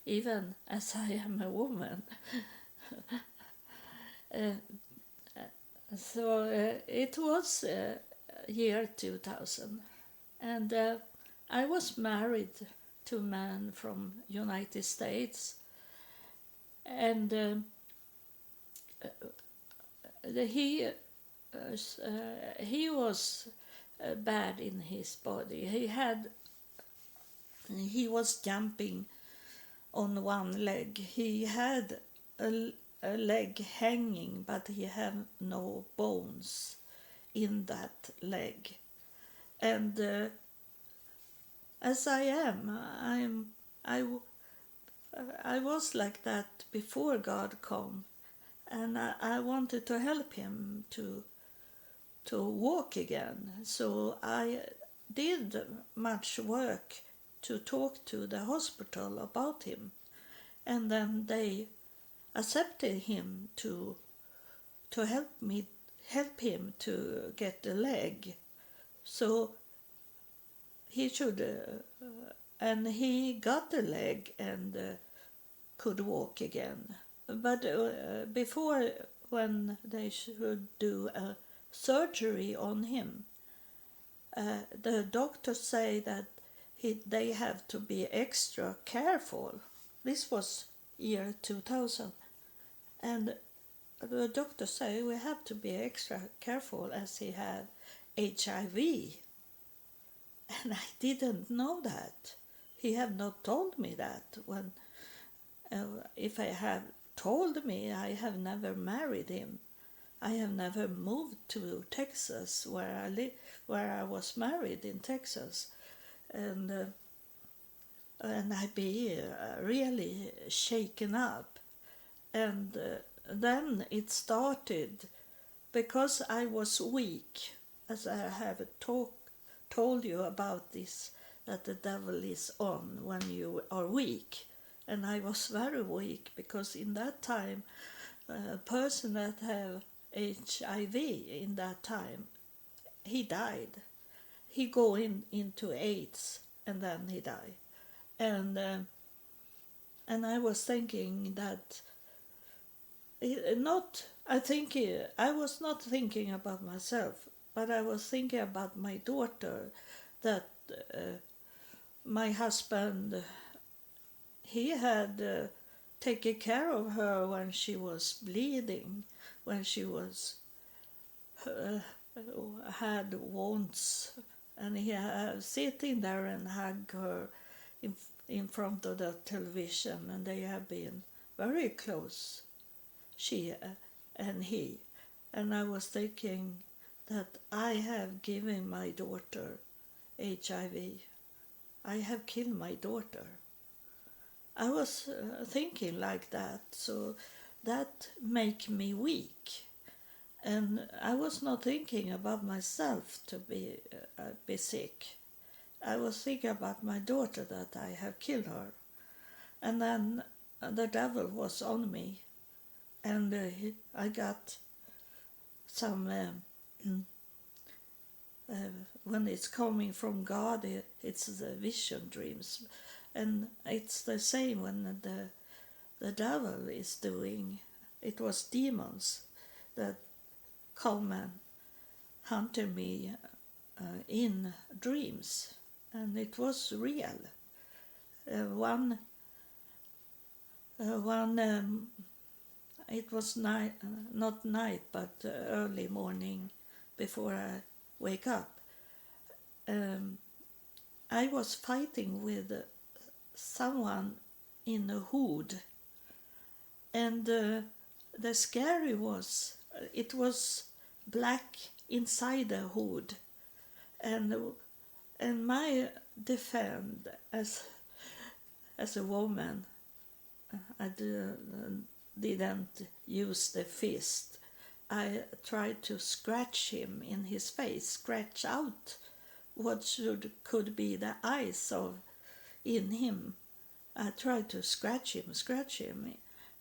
even as I am a woman. uh, it was year 2000, and I was married to a man from United States, and he was bad in his body. He was jumping on one leg. He had a leg hanging, but he had no bones in that leg. And as I was like that before God come, and I wanted to help him to walk again. So I did much work to talk to the hospital about him, and then they accepted him to help him to get the leg. So he should and he got the leg and could walk again. But before, when they should do a surgery on him, the doctors say that they have to be extra careful. This was year 2000, and the doctors say we have to be extra careful as he had HIV, and I didn't know that. He have not told me that. When if I have told me, I have never married him. I have never moved to Texas, where I was married in Texas, and I be really shaken up. And then it started because I was weak, as I have told you about this, that the devil is on when you are weak. And I was very weak because in that time, a person that have HIV in that time, he died. He go into AIDS and then he died. And I was thinking that I was not thinking about myself, but I was thinking about my daughter, that my husband, he had taken care of her when she was bleeding, when she was had wounds, and he sitting there and hug her in front of the television, and they have been very close, she and he. And I was thinking that I have given my daughter HIV. I have killed my daughter. I was thinking like that, so that make me weak. And I was not thinking about myself to be sick. I was thinking about my daughter, that I have killed her. And then the devil was on me, and I got some when it's coming from God, it's the vision dreams, and it's the same when the devil is doing. It was demons that come and hunted me in dreams, and it was real. One it was night, not night, but early morning before I wake up. I was fighting with someone in a hood, and the scary was it was black inside the hood, and my defense as a woman, I didn't use the fist. I tried to scratch him in his face, scratch out what could be the eyes of in him. I tried to scratch him,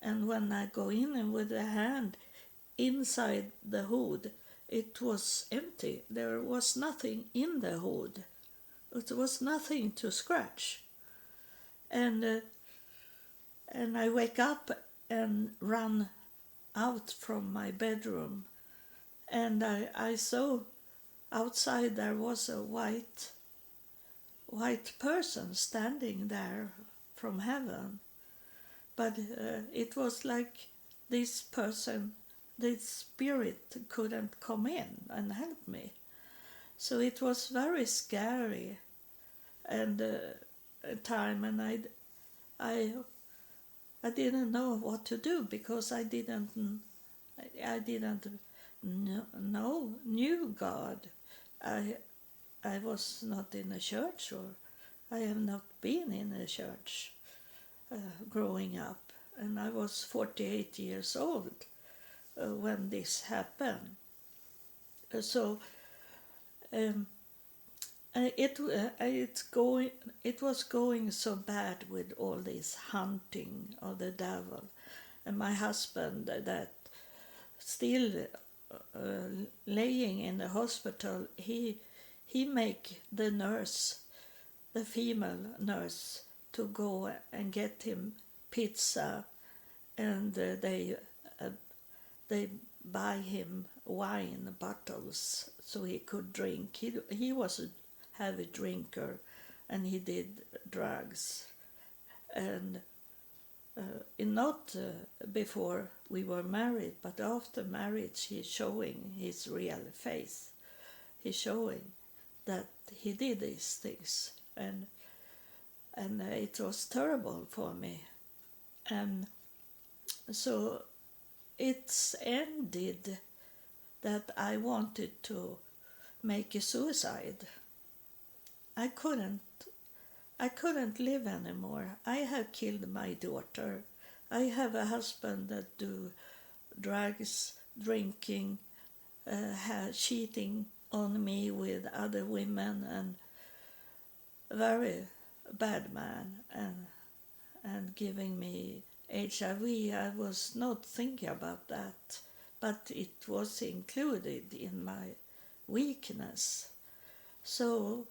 and when I go in with the hand inside the hood, it was empty. There was nothing in the hood. It was nothing to scratch. And And I wake up and run out from my bedroom, and I saw outside there was a white person standing there from heaven. But it was like this person, this spirit couldn't come in and help me. So it was very scary and a time, and I didn't know what to do because I didn't knew God. I was not in a church, or I have not been in a church growing up, and I was 48 years old when this happened. So it was going so bad with all this hunting of the devil, and my husband that still laying in the hospital, he make the nurse, the female nurse, to go and get him pizza, and they buy him wine bottles so he could drink. He was a heavy drinker, and he did drugs, and not before we were married, but after marriage he's showing his real face. He's showing that he did these things, and it was terrible for me. And so it's ended that I wanted to make a suicide. I couldn't live anymore. I have killed my daughter. I have a husband that do drugs, drinking, cheating on me with other women, and very bad man, and giving me HIV. I was not thinking about that, but it was included in my weakness. So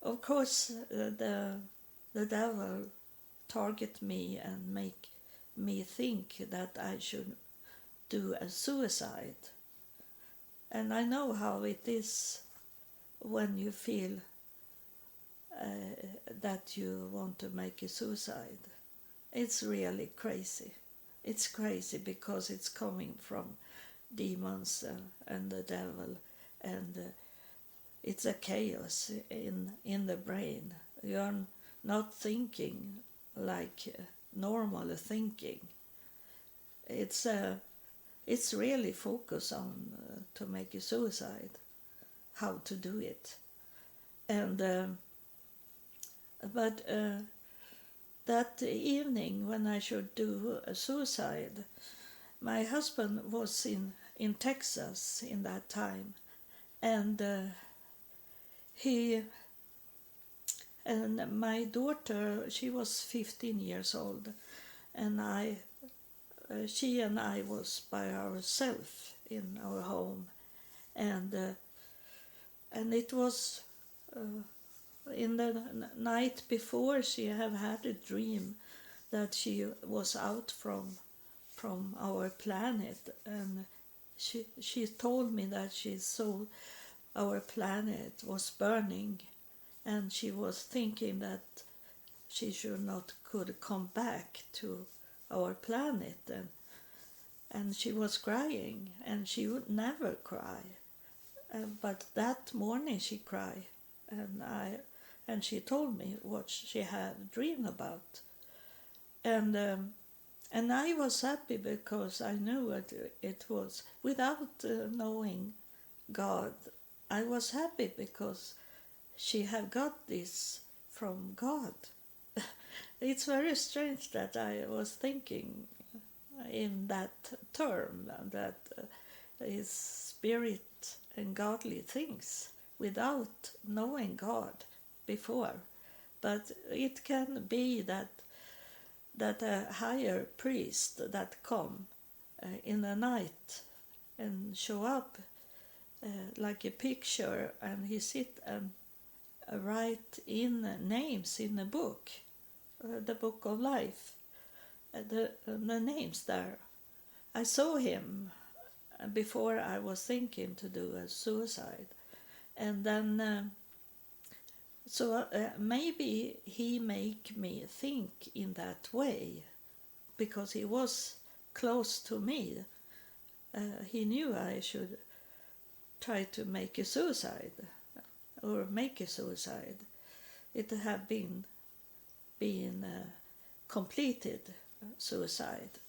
of course the devil target me and make me think that I should do a suicide. And I know how it is when you feel that you want to make a suicide. It's really crazy. It's crazy because it's coming from demons and the devil, and it's a chaos in the brain. You're not thinking like normal thinking. It's really focused on to make a suicide, how to do it, and but that evening when I should do a suicide, my husband was in Texas in that time, and and my daughter, she was 15 years old, and she and I was by ourselves in our home, and it was in the night before she have had a dream that she was out from our planet, and she told me that she saw our planet was burning, and she was thinking that she should not could come back to our planet, and she was crying, and she would never cry, but that morning she cried, and she told me what she had dreamed about, and I was happy because I knew it was without knowing God. I was happy because she had got this from God. It's very strange that I was thinking in that term, that is spirit and godly things without knowing God before. But it can be that a higher priest that come in the night and show up like a picture, and he sit and write in names in a book, the book of life, the names there. I saw him before I was thinking to do a suicide, and then maybe he make me think in that way because he was close to me. He knew I should try to make a suicide or make a suicide. It had been completed suicide,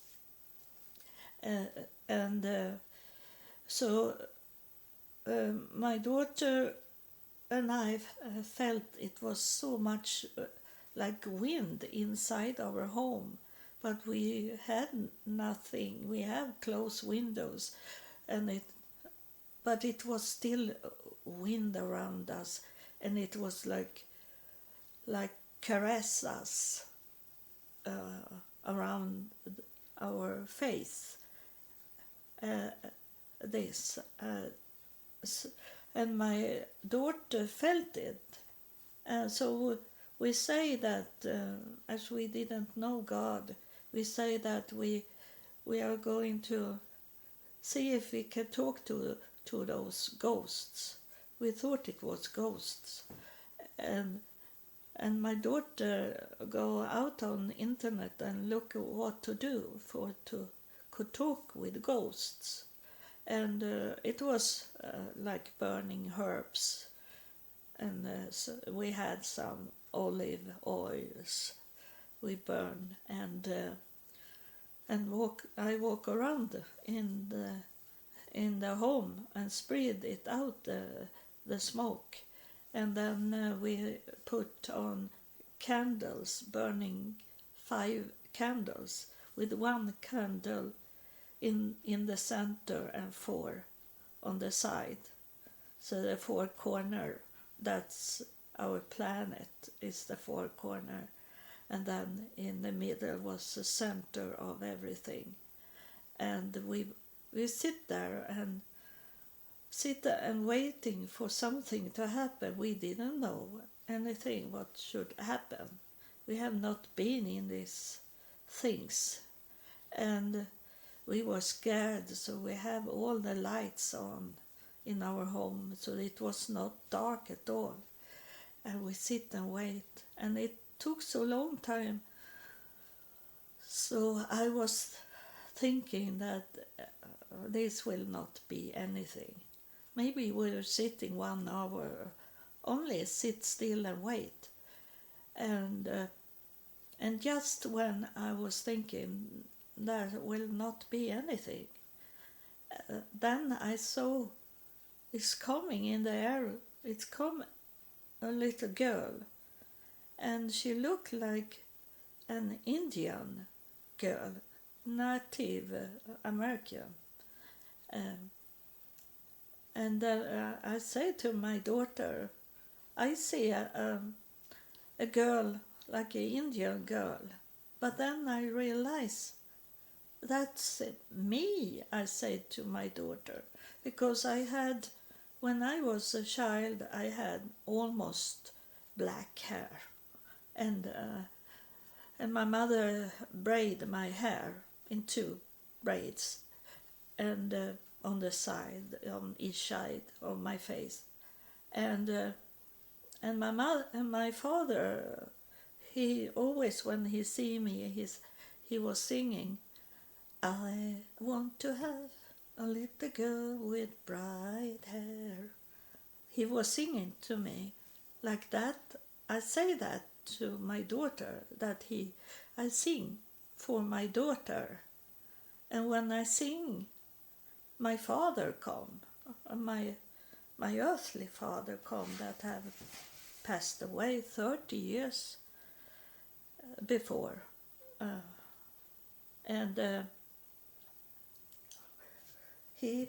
and so my daughter and I felt it was so much like wind inside our home, but we had nothing. We have closed windows, but it was still wind around us, and it was like caress us around our face. This and my daughter felt it. So we say that as we didn't know God, we say that we are going to see if we can talk to those ghosts. We thought it was ghosts, and my daughter go out on internet and look at what to do could talk with ghosts, and it was like burning herbs, and so we had some olive oils we burn, and I walk around in the home and spread it out, the smoke, and then we put on candles, burning 5 candles with 1 candle in the center and 4 on the side. So the 4 corner, that's our planet, is the 4 corner, and then in the middle was the center of everything. And we sit there and waiting for something to happen. We didn't know anything what should happen. We have not been in these things, and we were scared, so we have all the lights on in our home, so it was not dark at all. And we sit and wait, and it took so long time. So I was thinking that this will not be anything. Maybe we're sitting 1 hour, only sit still and wait. And just when I was thinking there will not be anything, then I saw it's coming in the air. It's come a little girl, and she looked like an Indian girl, Native American. And I say to my daughter, I see a girl like an Indian girl, but then I realize that's me, I said to my daughter, because when I was a child, I had almost black hair, and my mother braided my hair in 2 braids, and on the side, on each side of my face, and my father, he always, when he see me, he was singing, I want to have a little girl with bright hair. He was singing to me like that. I say that to my daughter, that I sing for my daughter. And when I sing, my father come, my earthly father come, that have passed away 30 years before. And he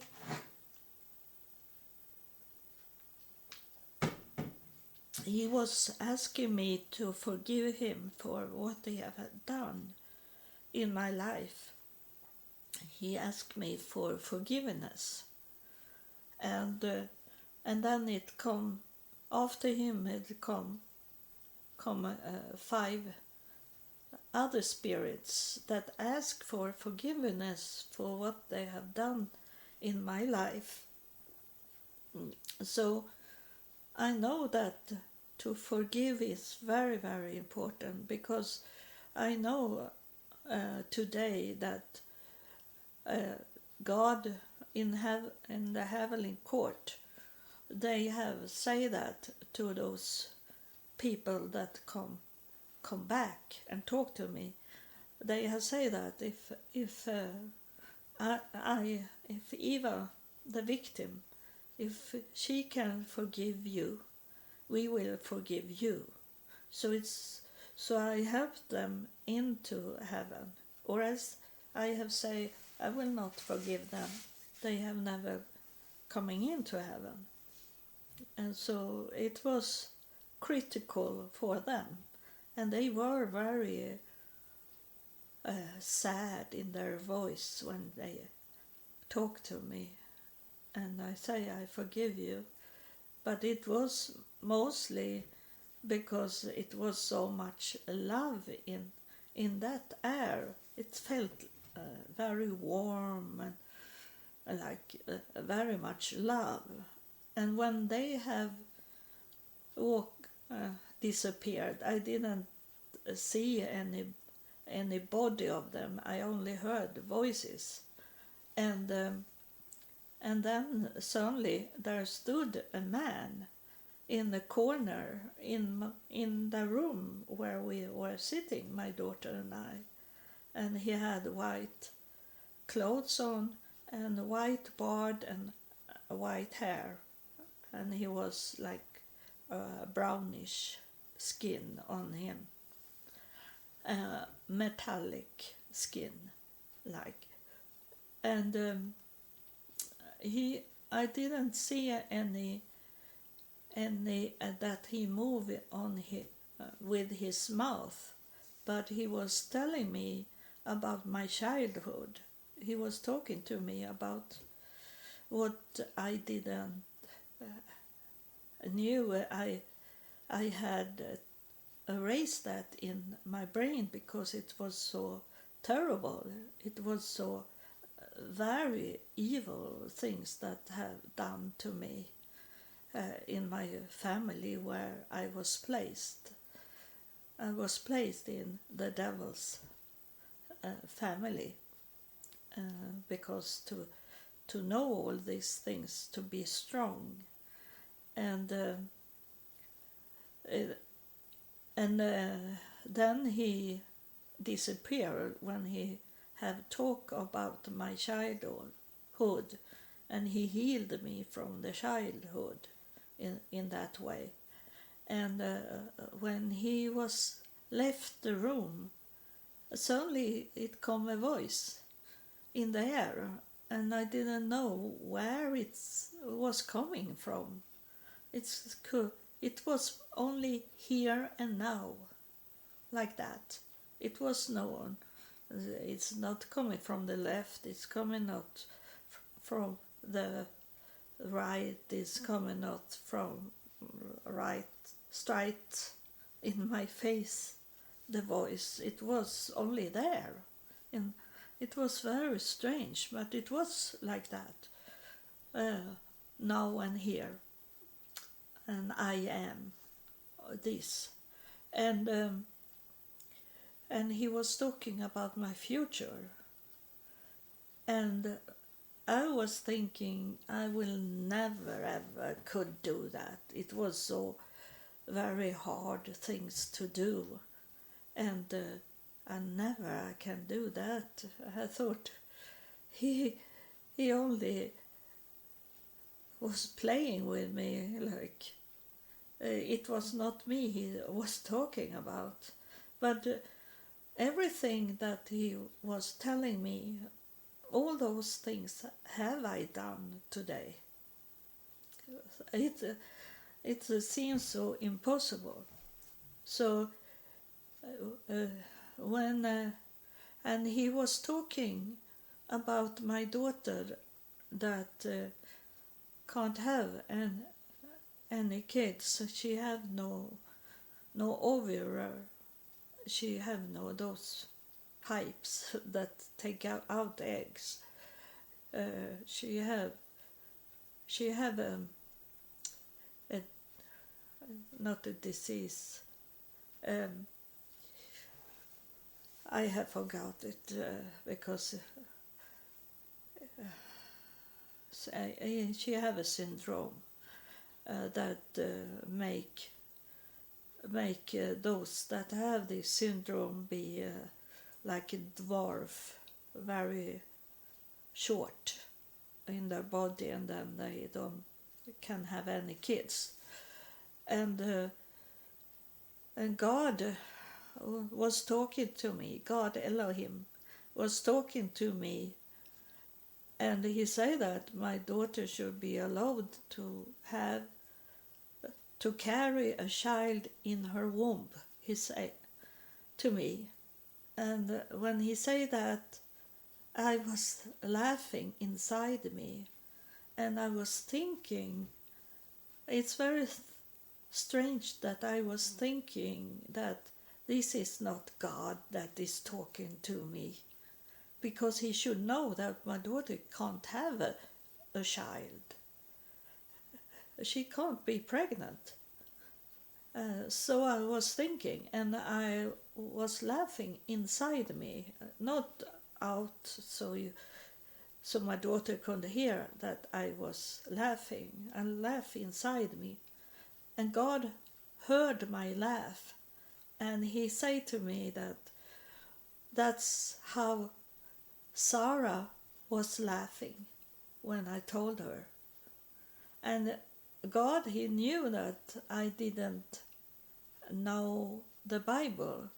was asking me to forgive him for what he had done in my life. He asked me for forgiveness, and then it come after him. It come 5 other spirits that ask for forgiveness for what they have done in my life. So I know that to forgive is very, very important, because I know today that God in the heavenly court, they have say that to those people that come back and talk to me. They have say that if if Eva, the victim, if she can forgive you, we will forgive you. So I help them into heaven, or else I have say I will not forgive them. They have never coming into heaven, and so it was critical for them, and they were very sad in their voice when they talked to me, and I say I forgive you, but it was mostly because it was so much love in that air. It felt very warm and very much love. And when they have disappeared, I didn't see any body of them. I only heard voices, and then suddenly there stood a man in the corner in the room where we were sitting, my daughter and I, and he had white clothes on and white beard and white hair, and he was like brownish skin on him, metallic skin, like, and I didn't see any that he moved on with his mouth, but he was telling me about my childhood. He was talking to me about what I didn't knew. I had erased that in my brain because it was so terrible. It was so very evil things that have done to me in my family where I was placed. I was placed in the devil's family because to know all these things, to be strong, and then he disappeared when he have talked about my childhood, and he healed me from the childhood in that way. And when he was left the room, suddenly it come a voice in the air, and I didn't know where it was coming from. It was only here and now, like that. It was known. It's not coming from the left, it's coming not from the right, it's coming not from right, straight in my face, the voice. It was only there. And it was very strange, but it was like that. Now and here. And I am this. And he was talking about my future, and I was thinking I will never ever could do that. It was so very hard things to do, and I never can do that. I thought he only was playing with me, like it was not me he was talking about, but everything that he was telling me, all those things have I done today. It seems so impossible. So when and he was talking about my daughter that can't have any kids. She have no ovary she have no those pipes that take out eggs. She have a not a disease. I have forgot it because she have a syndrome that make those that have this syndrome be like a dwarf, very short in their body, and then they don't can have any kids. And God was talking to me. God Elohim was talking to me, and he said that my daughter should be allowed to carry a child in her womb, he said to me. And when he said that, I was laughing inside me, and I was thinking, it's very strange that I was thinking that this is not God that is talking to me, because he should know that my daughter can't have a child. She can't be pregnant. So I was thinking, and I was laughing inside me, not out so my daughter could hear that I was laughing. I laughed inside me. And God heard my laugh, and he said to me that that's how Sarah was laughing when I told her. And God, he knew that I didn't know the Bible.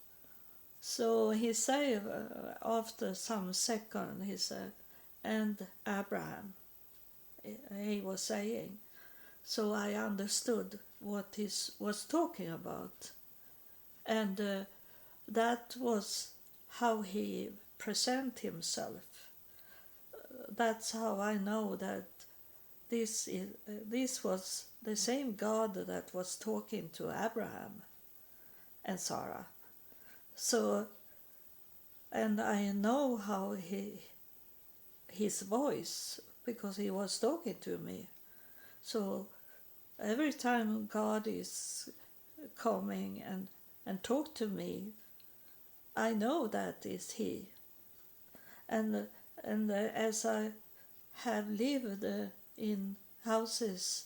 So he said, after some second, he said, and Abraham, he was saying. So I understood what he was talking about. And that was how he presented himself. That's how I know that this was the same God that was talking to Abraham and Sarah. So, and I know how his voice, because he was talking to me. So every time God is coming and talk to me, I know that is he. And as I have lived in houses,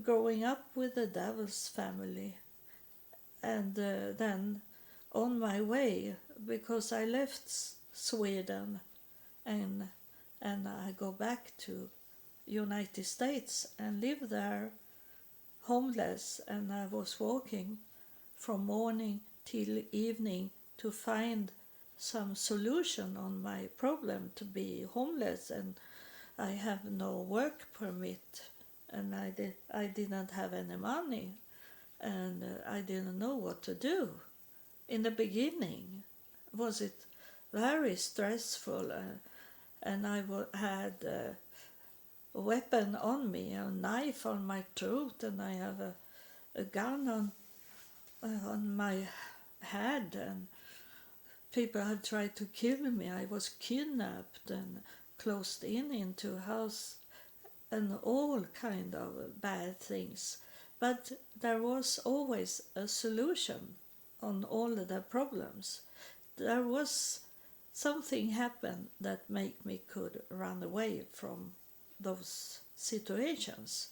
growing up with the devil's family, and then on my way, because I left Sweden and I go back to United States and live there homeless, and I was walking from morning till evening to find some solution on my problem to be homeless, and I have no work permit, and I didn't have any money, and I didn't know what to do. In the beginning was it very stressful, and I had a weapon on me, a knife on my throat, and I have a gun on my head, and people had tried to kill me. I was kidnapped and closed into a house, and all kind of bad things. But there was always a solution on all the problems. There was something happened that made me could run away from those situations.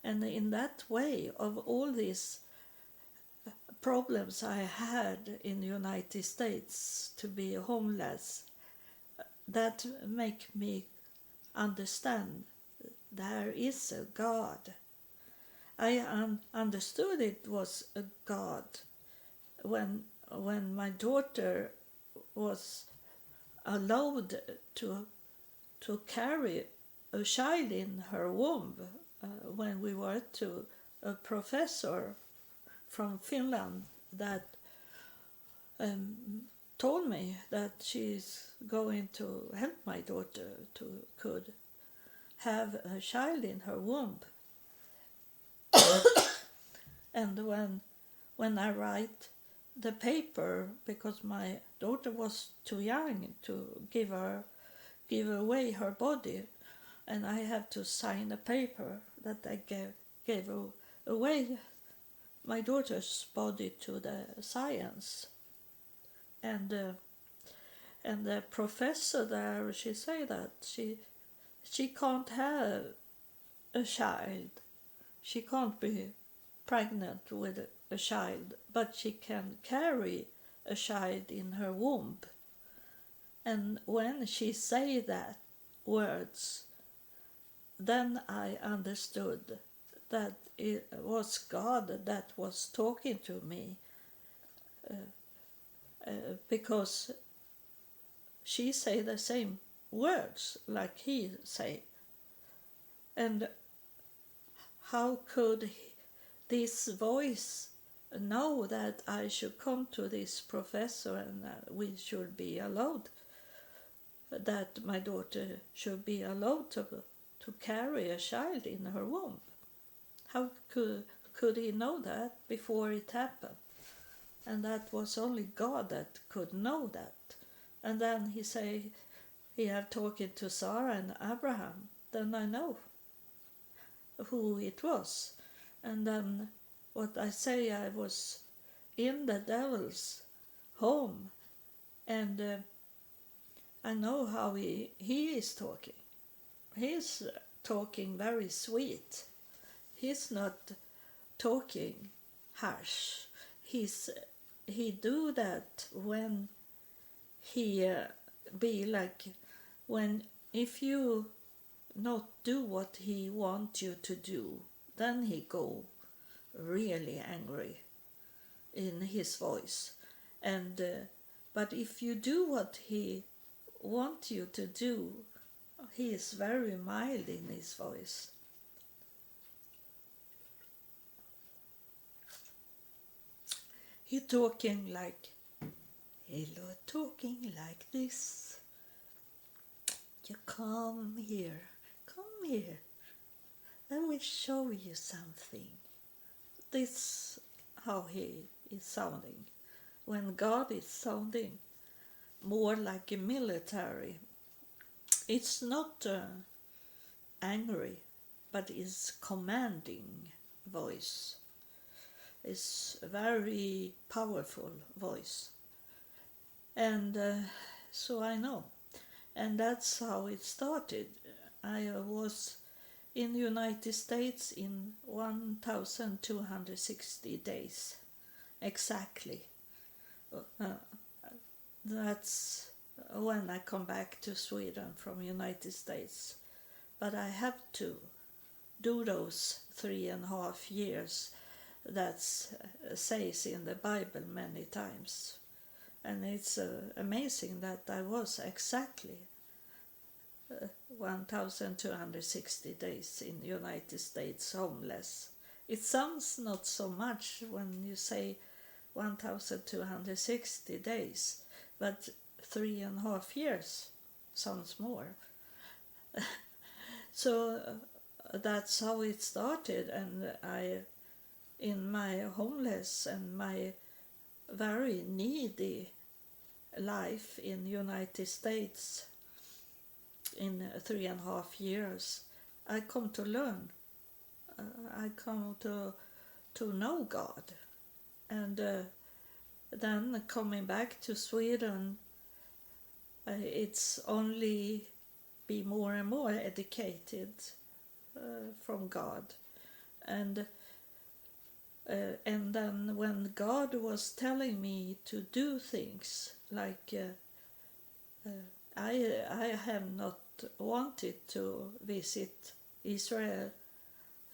And in that way, of all these problems I had in the United States to be homeless, that make me understand there is a God. I understood it was a God when my daughter was allowed to carry a child in her womb, when we were to a professor from Finland that told me that she's going to help my daughter to could have a child in her womb. And when I write the paper, because my daughter was too young to give away her body, and I have to sign a paper that I gave away my daughter's body to the science. And the professor there, she said that she can't have a child. She can't be pregnant with a child, but she can carry a child in her womb. And when she say that words, then I understood that it was God that was talking to me, because she say the same words like he say. And how could this voice know that I should come to this professor and we should be allowed, that my daughter should be allowed to carry a child in her womb? How could he know that before it happened? And that was only God that could know that. And then he say he have talking to Sarah and Abraham. Then I know who it was. And then what I say, I was in the devil's home, and I know how he is talking. He's talking very sweet. He's not talking harsh. He do that when he be like, when if you not do what he want you to do, then he go really angry in his voice. And but if you do what he want you to do, he is very mild in his voice. He talking like, hello, talking like this. You come here, I will show you something. This how he is sounding. When God is sounding more like a military, it's not angry, but it's commanding voice. It's a very powerful voice. And so I know. And that's how it started. I was in the United States in 1,260 days, exactly. That's when I come back to Sweden from United States. But I have to do those 3.5 years that says in the Bible many times. And it's amazing that I was exactly 1,260 days in the United States homeless. It sounds not so much when you say 1,260 days, but 3.5 years sounds more. So that's how it started, and I, in my homeless and my very needy life in the United States, in 3.5 years, I come to learn. I come to know God. And then coming back to Sweden, it's only be more and more educated from God. And then when God was telling me to do things, like I have not wanted to visit Israel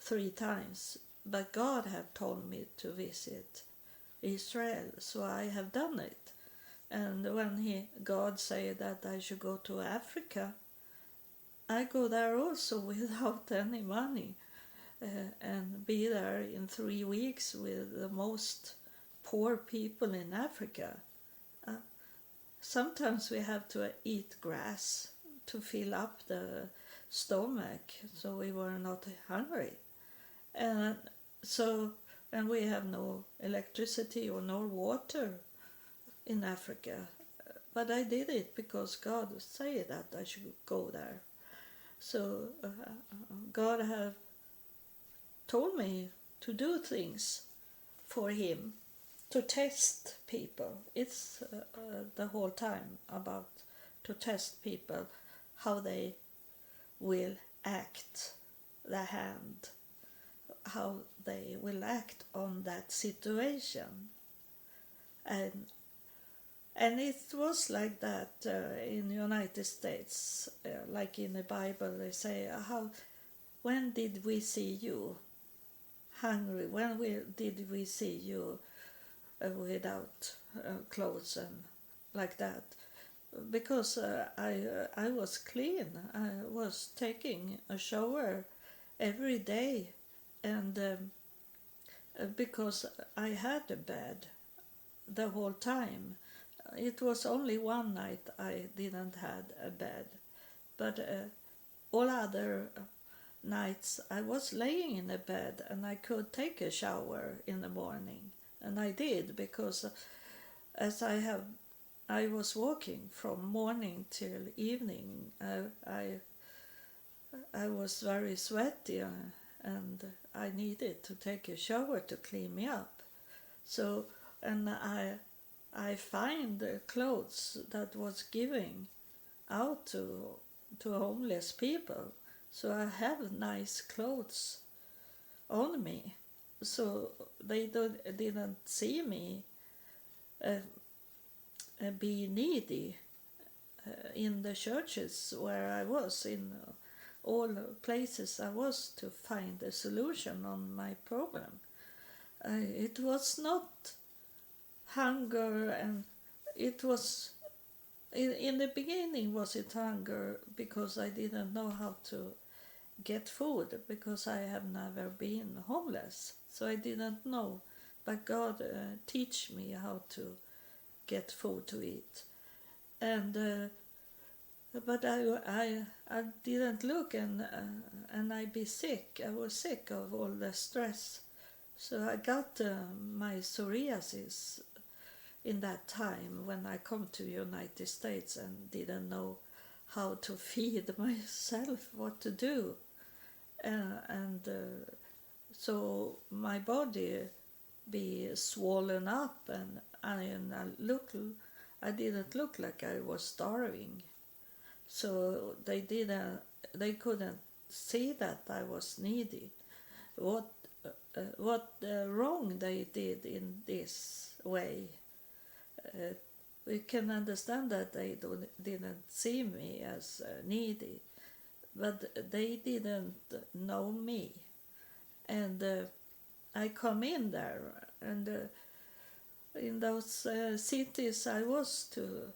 3 times, but God have told me to visit Israel, so I have done it. And when God said that I should go to Africa, I go there also without any money, and be there in 3 weeks with the most poor people in Africa. Sometimes we have to eat grass to fill up the stomach, so we were not hungry. And so and we have no electricity or no water in Africa. But I did it because God said that I should go there. So God have told me to do things for Him, to test people. It's the whole time about to test people, how they will act, the hand, how they will act on that situation. And it was like that in the United States, like in the Bible they say, when did we see you hungry? When did we see you without clothes and like that? Because I was clean. I was taking a shower every day, and because I had a bed the whole time. It was only one night I didn't had a bed, but all other nights I was laying in a bed and I could take a shower in the morning, and I did because as I was walking from morning till evening. I was very sweaty and I needed to take a shower to clean me up. So, and I find clothes that was giving out to homeless people. So I have nice clothes on me. So they didn't see me be needy in the churches where I was, in all places I was, to find a solution on my problem. It was not hunger, and it was in the beginning was it hunger because I didn't know how to get food, because I have never been homeless, so I didn't know, but God teach me how to get food to eat. And but I didn't look, and I be sick. I was sick of all the stress, so I got my psoriasis in that time when I come to United States and didn't know how to feed myself, what to do, and so my body be swollen up, and I didn't look like I was starving. So they couldn't see that I was needy. What wrong they did in this way? We can understand that they didn't see me as needy, but they didn't know me. And I come in there, and in those cities I was to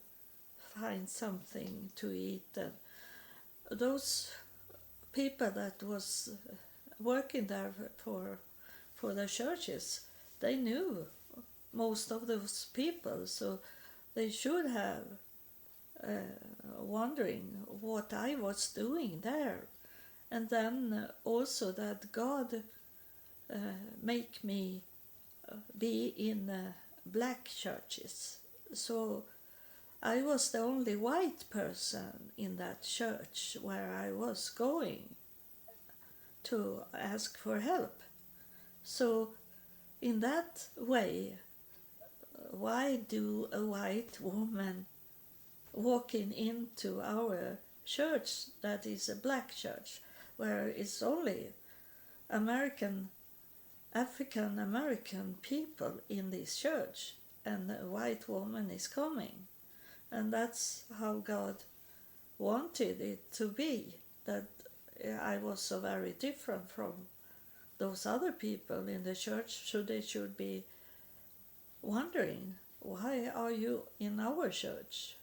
find something to eat, and those people that was working there for the churches, they knew most of those people, so they should have wondering what I was doing there. And then also that God make me be in black churches. So I was the only white person in that church where I was going to ask for help. So in that way, why do a white woman walking into our church that is a black church, where it's only African American people in this church, and a white woman is coming? And that's how God wanted it to be, that I was so very different from those other people in the church, so they should be wondering, why are you in our church?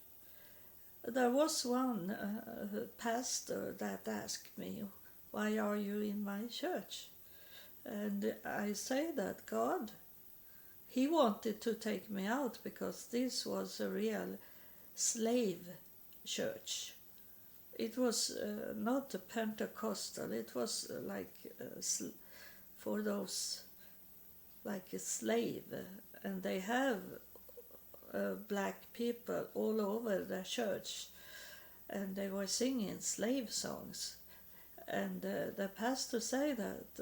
There was one pastor that asked me, why are you in my church? And I say that God, He wanted to take me out because this was a real slave church. It was not a Pentecostal, it was like for those like a slave, and they have black people all over the church, and they were singing slave songs. And the pastor said that,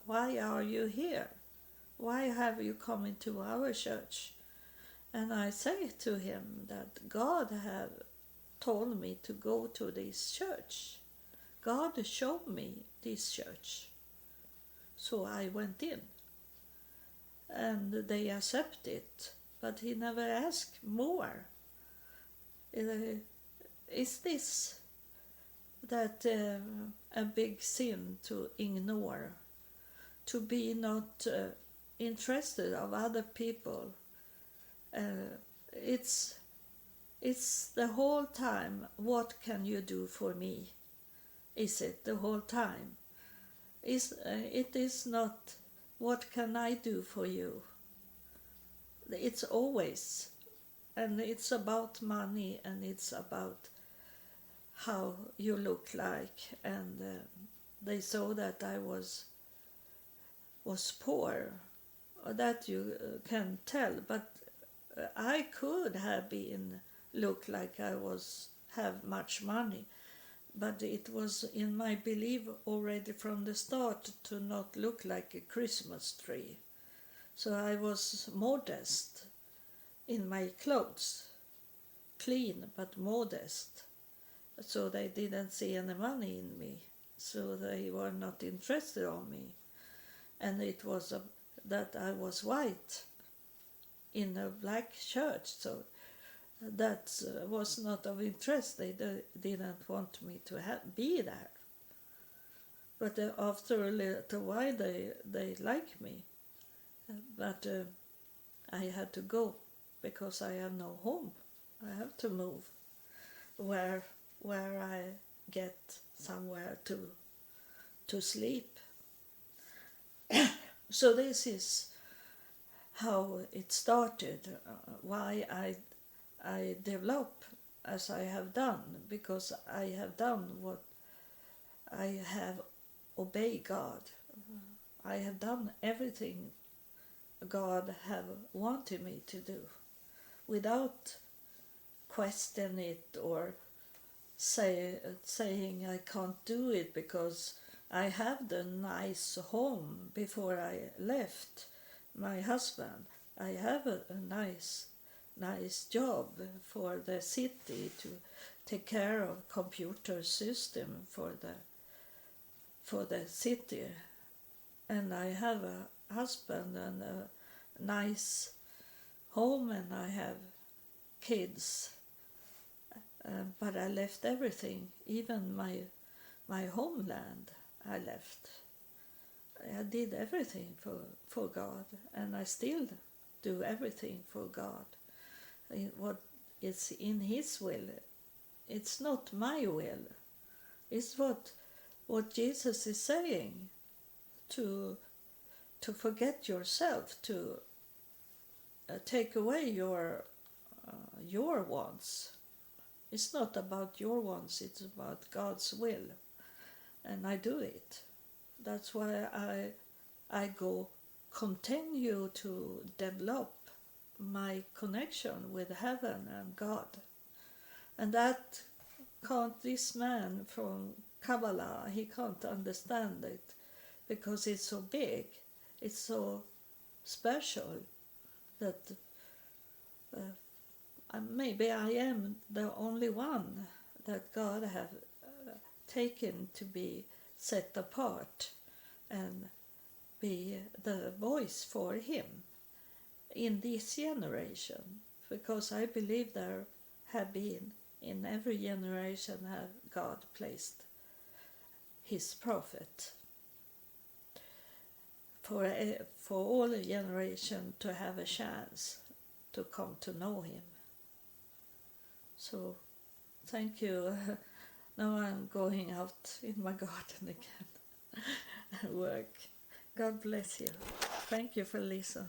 why are you here? Why have you come into our church? And I say to him that God have told me to go to this church. God showed me this church. So I went in. And they accept it. But he never asked more. Is this that a big sin to ignore? To be not interested of other people? It's the whole time, what can you do for me? Is it the whole time? It is not, what can I do for you? It's always, and it's about money, and it's about how you look like, and they saw that I was poor, that you can tell, but I could have been look like I have much money, but it was in my belief already from the start to not look like a Christmas tree. So I was modest in my clothes, clean but modest. So they didn't see any money in me, so they were not interested on me. And it was that I was white in a black church, so that was not of interest. They didn't want me to be there. But after a little while they liked me. But I had to go because I have no home. I have to move where I get somewhere to sleep. So this is how it started, why I develop as I have done, because I have done what I have obeyed God. I have done everything God have wanted me to do without question it or saying I can't do it because I have the nice home before I left my husband. I have a nice job for the city to take care of computer system for the city, and I have a husband and a nice home, and I have kids, but I left everything, even my homeland I left. I did everything for God, and I still do everything for God. What is in His will. It's not my will. It's what Jesus is saying, to forget yourself, to take away your wants. It's not about your wants, it's about God's will, and I do it. That's why I continue to develop my connection with heaven and God. And that this man from Kabbalah, he can't understand it because it's so big, it's so special that maybe I am the only one that God have taken to be set apart and be the voice for Him in this generation, because I believe there have been in every generation have God placed His prophet for all the generation to have a chance to come to know Him. So thank you. Now I'm going out in my garden again and work. God bless you. Thank you for listening.